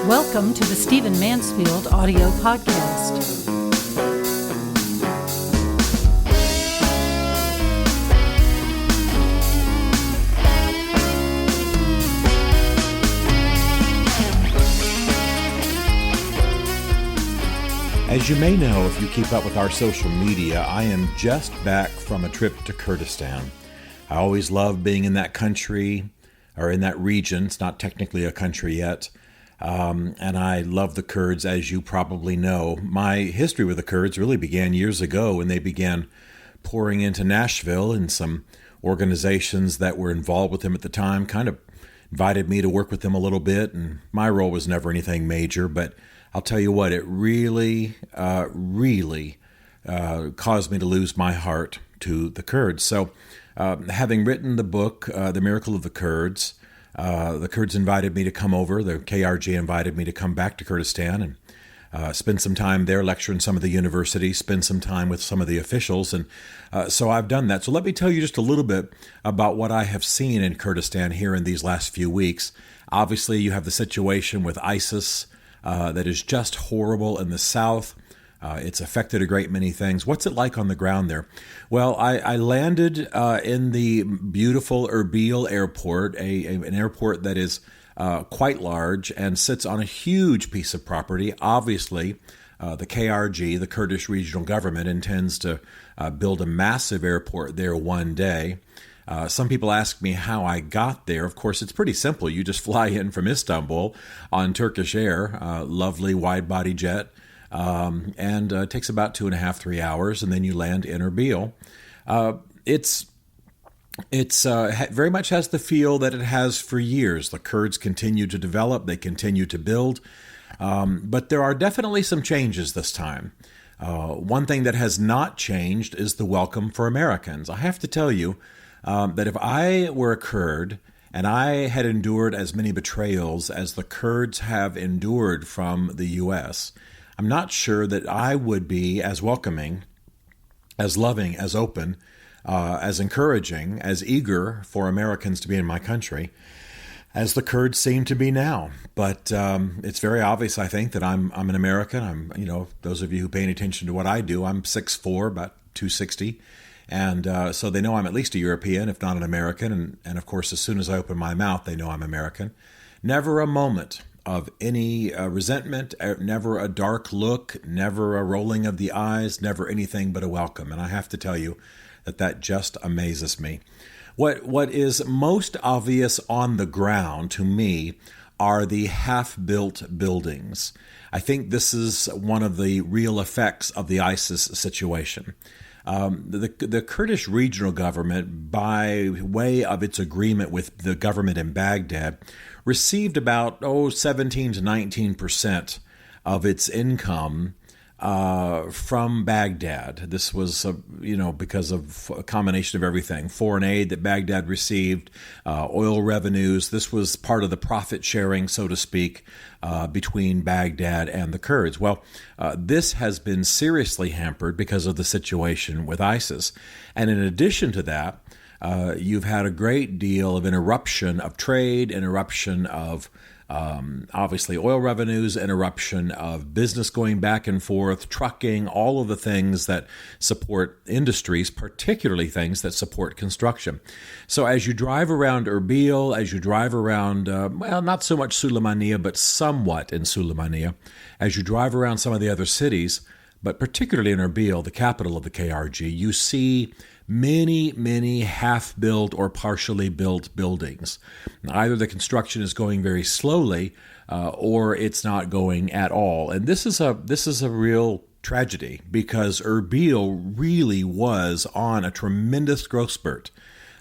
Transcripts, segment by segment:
Welcome to the Stephen Mansfield audio podcast. As you may know, if you keep up with our social media, I am just back from a trip to Kurdistan. I always love being in that country, or in that region. It's not technically a country yet. And I love the Kurds, as you probably know. My history with the Kurds really began years ago when they began pouring into Nashville, and some organizations that were involved with them at the time kind of invited me to work with them a little bit. And my role was never anything major, but I'll tell you what, it really caused me to lose my heart to the Kurds. So having written the book, The Miracle of the Kurds invited me to come over. The KRG invited me to come back to Kurdistan and spend some time there, lecture in some of the universities, spend some time with some of the officials. And so I've done that. So let me tell you just a little bit about what I have seen in Kurdistan here in these last few weeks. Obviously, you have the situation with ISIS that is just horrible in the south. It's affected a great many things. What's it like on the ground there? Well, I landed in the beautiful Erbil airport, an airport that is quite large and sits on a huge piece of property. Obviously, the KRG, the Kurdish regional government, intends to build a massive airport there one day. Some people ask me how I got there. Of course, it's pretty simple. You just fly in from Istanbul on Turkish Air, lovely wide-body jet, and it takes about 2.5, 3 hours, and then you land in Erbil. It's very much has the feel that it has for years. The Kurds continue to develop. They continue to build. But there are definitely some changes this time. One thing that has not changed is the welcome for Americans. I have to tell you, that if I were a Kurd and I had endured as many betrayals as the Kurds have endured from the U.S., I'm not sure that I would be as welcoming, as loving, as open, as encouraging, as eager for Americans to be in my country as the Kurds seem to be now. But it's very obvious, I think, that I'm an American. Those of you who pay any attention to what I do, I'm 6'4", about 260. And so they know I'm at least a European, if not an American. And of course, as soon as I open my mouth, they know I'm American. Never a moment of any resentment, never a dark look, never a rolling of the eyes, never anything but a welcome. And I have to tell you that just amazes me. What is most obvious on the ground to me are the half-built buildings. I think this is one of the real effects of the ISIS situation. The Kurdish regional government, by way of its agreement with the government in Baghdad, received about 17 to 19% of its income from Baghdad. This was, because of a combination of everything: foreign aid that Baghdad received, oil revenues. This was part of the profit sharing, so to speak, between Baghdad and the Kurds. Well, this has been seriously hampered because of the situation with ISIS. And in addition to that, you've had a great deal of interruption of trade, interruption of obviously oil revenues, interruption of business going back and forth, trucking, all of the things that support industries, particularly things that support construction. So as you drive around Erbil, as you drive around, not so much Sulaymaniyah, but somewhat in Sulaymaniyah, as you drive around some of the other cities, but particularly in Erbil, the capital of the KRG, you see many half-built or partially built buildings. Either the construction is going very slowly, or it's not going at all. And this is a real tragedy, because Erbil really was on a tremendous growth spurt.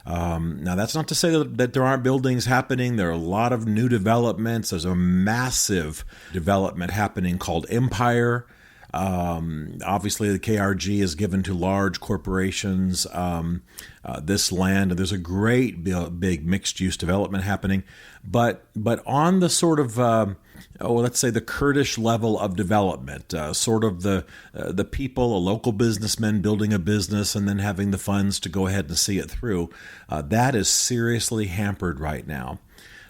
Now, that's not to say that there aren't buildings happening. There are a lot of new developments. There's a massive development happening called Empire. Obviously, the KRG is given to large corporations this land, and there's a great big mixed-use development happening. But on the sort of, let's say the Kurdish level of development, sort of the people, a local businessman building a business and then having the funds to go ahead and see it through, that is seriously hampered right now.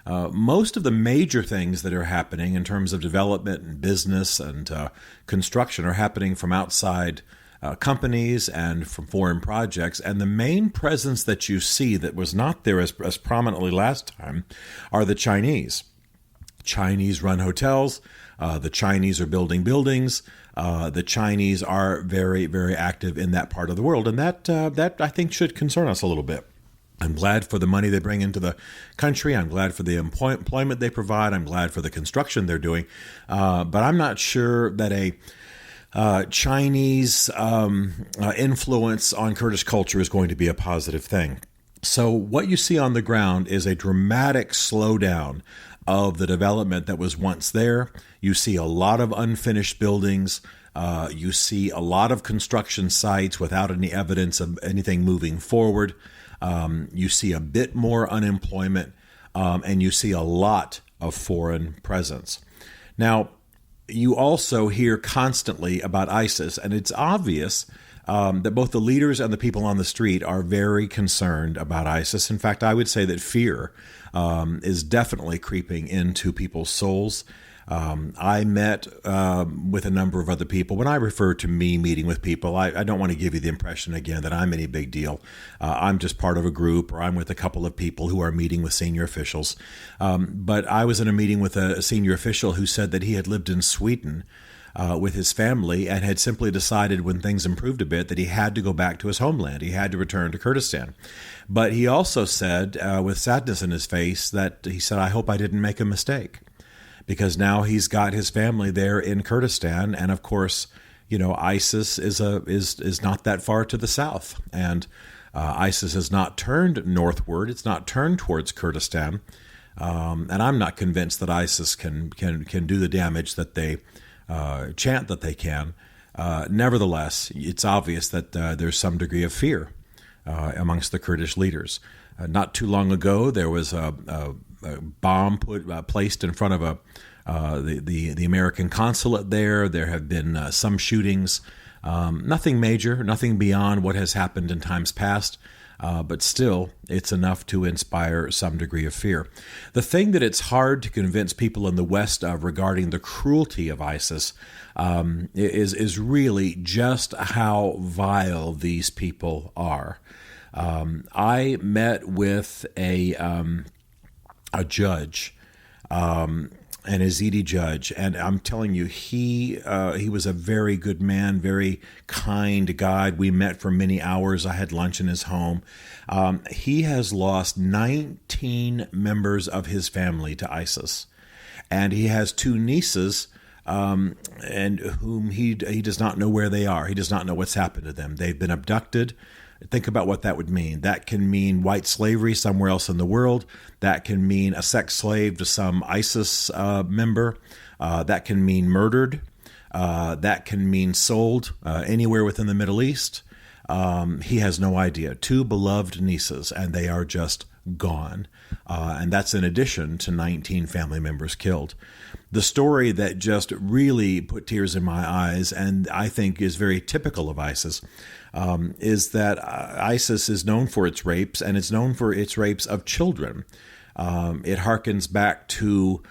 Most of the major things that are happening in terms of development and business and construction are happening from outside companies and from foreign projects. And the main presence that you see that was not there as prominently last time are the Chinese. Chinese run hotels. The Chinese are building buildings. The Chinese are very, very active in that part of the world. And that I think should concern us a little bit. I'm glad for the money they bring into the country. I'm glad for the employment they provide. I'm glad for the construction they're doing. But I'm not sure that a Chinese influence on Kurdish culture is going to be a positive thing. So what you see on the ground is a dramatic slowdown of the development that was once there. You see a lot of unfinished buildings. You see a lot of construction sites without any evidence of anything moving forward. You see a bit more unemployment, and you see a lot of foreign presence. Now, you also hear constantly about ISIS, and it's obvious that both the leaders and the people on the street are very concerned about ISIS. In fact, I would say that fear is definitely creeping into people's souls. I met with a number of other people. When I refer to me meeting with people, I don't want to give you the impression again that I'm any big deal. I'm just part of a group, or I'm with a couple of people who are meeting with senior officials. But I was in a meeting with a senior official who said that he had lived in Sweden with his family and had simply decided when things improved a bit that he had to go back to his homeland. He had to return to Kurdistan. But he also said, with sadness in his face, that he said, I hope I didn't make a mistake. Because now he's got his family there in Kurdistan, and of course, you know, ISIS is not that far to the south, and ISIS has not turned northward; it's not turned towards Kurdistan, and I'm not convinced that ISIS can do the damage that they chant that they can. Nevertheless, it's obvious that there's some degree of fear amongst the Kurdish leaders. Not too long ago, there was a bomb placed in front of the American consulate there. There have been some shootings, nothing major, nothing beyond what has happened in times past, but still, it's enough to inspire some degree of fear. The thing that it's hard to convince people in the West of regarding the cruelty of ISIS is really just how vile these people are. I met with a judge, an Yazidi judge, and I'm telling you, he was a very good man, very kind guy. We met for many hours. I had lunch in his home. He has lost 19 members of his family to ISIS, and he has 2 nieces, and whom he does not know where they are. He does not know what's happened to them. They've been abducted. Think about what that would mean. That can mean white slavery somewhere else in the world. That can mean a sex slave to some ISIS member. That can mean murdered. That can mean sold anywhere within the Middle East. He has no idea. 2 beloved nieces, and they are just gone. And that's in addition to 19 family members killed. The story that just really put tears in my eyes, and I think is very typical of ISIS, is that ISIS is known for its rapes, and it's known for its rapes of children. It harkens back to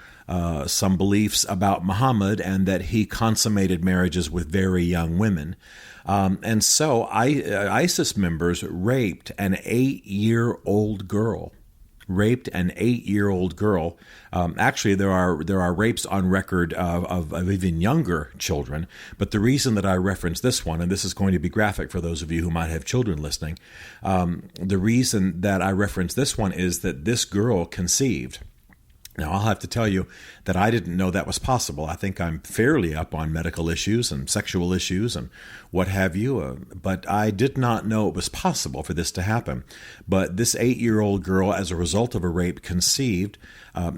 some beliefs about Muhammad and that he consummated marriages with very young women. And so ISIS members raped an 8-year-old girl. Actually, there are rapes on record of even younger children. But the reason that I reference this one, and this is going to be graphic for those of you who might have children listening, the reason that I reference this one is that this girl conceived. Now, I'll have to tell you that I didn't know that was possible. I think I'm fairly up on medical issues and sexual issues and what have you, but I did not know it was possible for this to happen. But this 8-year-old girl, as a result of a rape, conceived.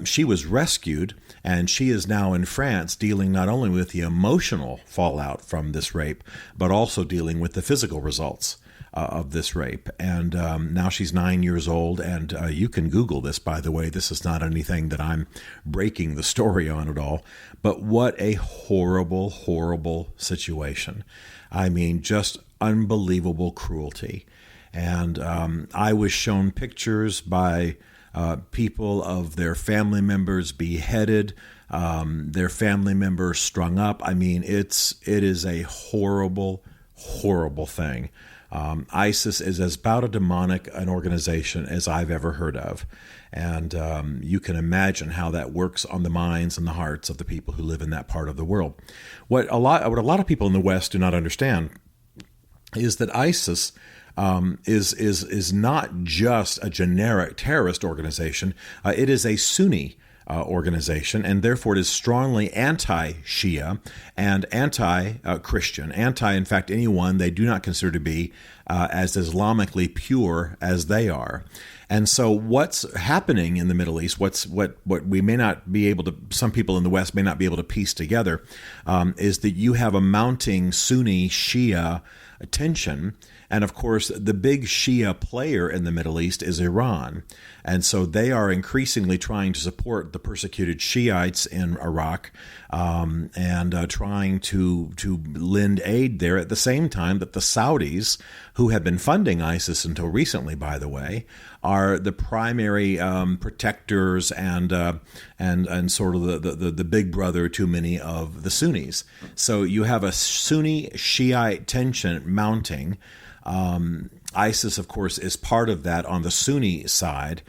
She was rescued, and she is now in France dealing not only with the emotional fallout from this rape, but also dealing with the physical results of this rape. And now she's 9 years old, and you can Google this, by the way. This is not anything that I'm breaking the story on at all. But what a horrible, horrible situation. I mean, just unbelievable cruelty. And I was shown pictures by people of their family members beheaded, their family members strung up. I mean, it is a horrible, horrible thing. ISIS is as about a demonic an organization as I've ever heard of. And you can imagine how that works on the minds and the hearts of the people who live in that part of the world. What a lot of people in the West do not understand is that ISIS is not just a generic terrorist organization. It is a Sunni organization, and therefore it is strongly anti-Shia and anti-Christian, in fact, anyone they do not consider to be as Islamically pure as they are. And so what's happening in the Middle East, what we may not be able to, some people in the West may not be able to piece together, is that you have a mounting Sunni-Shia tension. And of course, the big Shia player in the Middle East is Iran. And so they are increasingly trying to support the persecuted Shiites in Iraq and trying to lend aid there at the same time that the Saudis, who have been funding ISIS until recently, by the way, are the primary protectors and sort of the big brother to many of the Sunnis. So you have a Sunni Shiite tension mounting. ISIS, of course, is part of that on the Sunni side.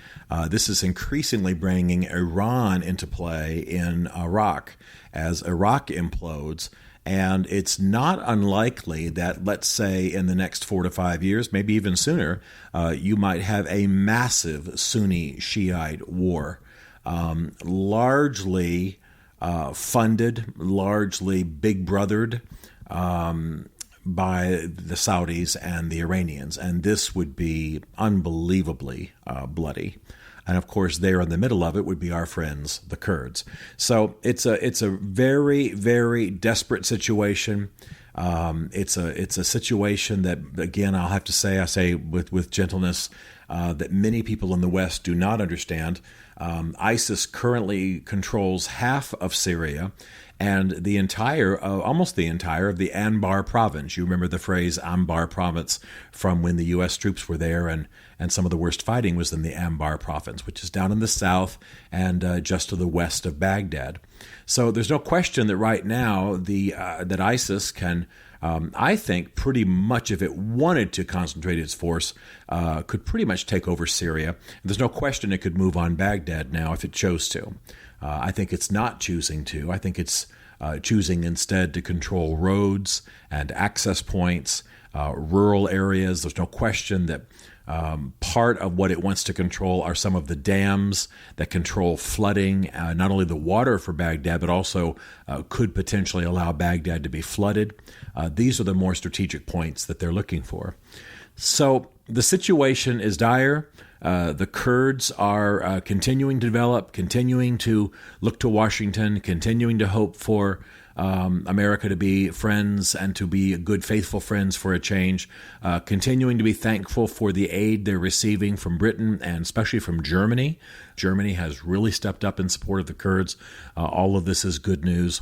This is increasingly bringing Iran into play in Iraq as Iraq implodes. And it's not unlikely that, let's say, in the next 4 to 5 years, maybe even sooner, you might have a massive Sunni Shiite war, largely funded, largely big brothered by the Saudis and the Iranians. And this would be unbelievably bloody. And of course, there in the middle of it would be our friends, the Kurds. So it's a very, very desperate situation. It's a situation that, again, I'll have to say, I say with gentleness, that many people in the West do not understand. ISIS currently controls half of Syria and almost the entire of the Anbar province. You remember the phrase Anbar province from when the U.S. troops were there, and some of the worst fighting was in the Anbar province, which is down in the south and just to the west of Baghdad. So there's no question that right now that ISIS can, I think, pretty much, if it wanted to concentrate its force, could pretty much take over Syria. And there's no question it could move on Baghdad now if it chose to. I think it's not choosing to. I think it's choosing instead to control roads and access points, rural areas. There's no question that part of what it wants to control are some of the dams that control flooding, not only the water for Baghdad, but also could potentially allow Baghdad to be flooded. These are the more strategic points that they're looking for. So the situation is dire. The Kurds are continuing to develop, continuing to look to Washington, continuing to hope for America to be friends and to be good, faithful friends for a change, continuing to be thankful for the aid they're receiving from Britain and especially from Germany. Germany has really stepped up in support of the Kurds. All of this is good news.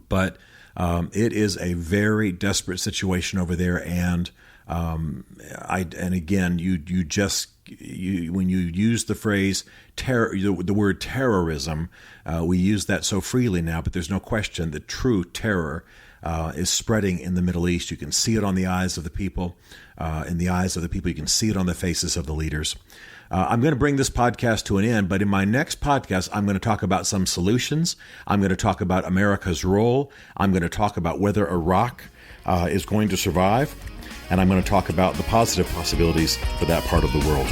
But it is a very desperate situation over there, and again, when you use the phrase terror, the word terrorism, we use that so freely now, but there's no question that true terror is spreading in the Middle East. You can see it on the eyes of the people, in the eyes of the people. You can see it on the faces of the leaders. I'm going to bring this podcast to an end, but in my next podcast, I'm going to talk about some solutions. I'm going to talk about America's role. I'm going to talk about whether Iraq is going to survive. And I'm going to talk about the positive possibilities for that part of the world.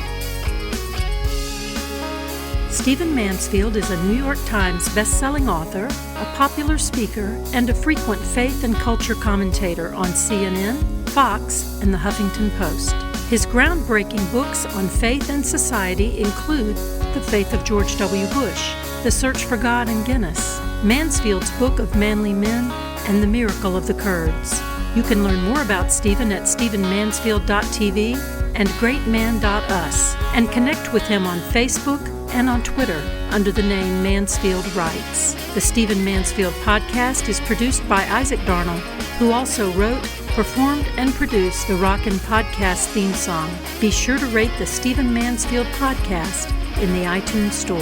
Stephen Mansfield is a New York Times best-selling author, a popular speaker, and a frequent faith and culture commentator on CNN, Fox, and the Huffington Post. His groundbreaking books on faith and society include The Faith of George W. Bush, The Search for God in Guinness, Mansfield's Book of Manly Men, and The Miracle of the Kurds. You can learn more about Stephen at stephenmansfield.tv and greatman.us, and connect with him on Facebook and on Twitter under the name Mansfield Writes. The Stephen Mansfield podcast is produced by Isaac Darnell, who also wrote, performed, and produced the Rockin' Podcast theme song. Be sure to rate the Stephen Mansfield podcast in the iTunes Store.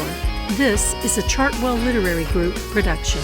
This is a Chartwell Literary Group production.